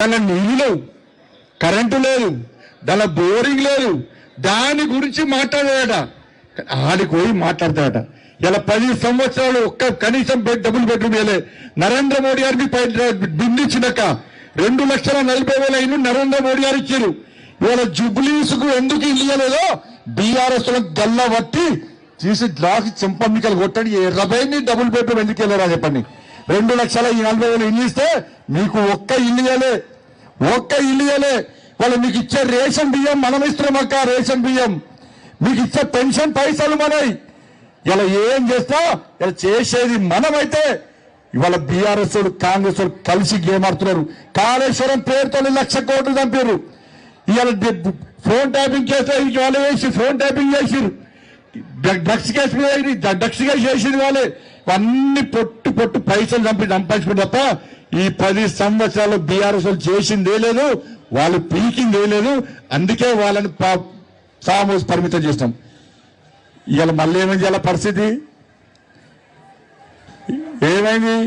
దాని నీళ్ళు లేవు, కరెంటు లేదు, దాని బోరింగ్ లేదు, దాని గురించి మాట్లాడాడట. ఆడికి పోయి మాట్లాడతాడట. ఇలా 10 సంవత్సరాలు ఒక్క కనీసం డబుల్ బెడ్రూమ్ వేయలే. నరేంద్ర మోడీ గారికి బిందించినాక 2,40,000 ఇల్లు నరేంద్ర మోడీ గారు ఇచ్చారు. ఇవాళ జుబ్లీస్కు ఎందుకు ఇయ్యలేదో బీఆర్ఎస్ గల్ల పట్టి తీసి గ్లాస్ చెంపమ్మికలు కొట్టండి. 20 డబుల్ బెడ్రూమ్ ఎందుకు వెళ్ళారా చెప్పండి. 2,40,000 ఇల్లు ఇస్తే మీకు ఒక్క ఇల్లు ఇవ్వలే. వాళ్ళు మీకు ఇచ్చే రేషన్ బియ్యం మనం ఇస్తున్నాం అక్క. రేషన్ బియ్యం మీకు ఇచ్చే పెన్షన్ పైసలు మనవి. ఇలా ఏం చేస్తా ఇలా చేసేది మనమైతే ఇవాళ బీఆర్ఎస్ కాంగ్రెస్ కలిసి గేమ్ ఆడుతున్నారు. కాళేశ్వరం పేరుతో 1,00,000 కోట్లు చంపారు. ఇవాళ ఫోన్ ట్యాపింగ్ చేస్తే వాళ్ళు వేసి ఫోన్ ట్యాపింగ్ చేసిరు. డ్రగ్స్ కేసు మీద డ్రగ్స్ కేసు చేసింది వాళ్ళే. అన్ని పొట్టు పైసలు సంపాదించుకుంటే తప్ప ఈ 10 సంవత్సరాలు బీఆర్ఎస్ చేసిందే లేదు, వాళ్ళు పీకిందే లేదు. అందుకే వాళ్ళని ఫామ్ హౌస్ పరిమితం చేస్తాం. ఇవాళ మళ్ళీ ఏమైంది? ఇవాళ పరిస్థితి ఏమైంది?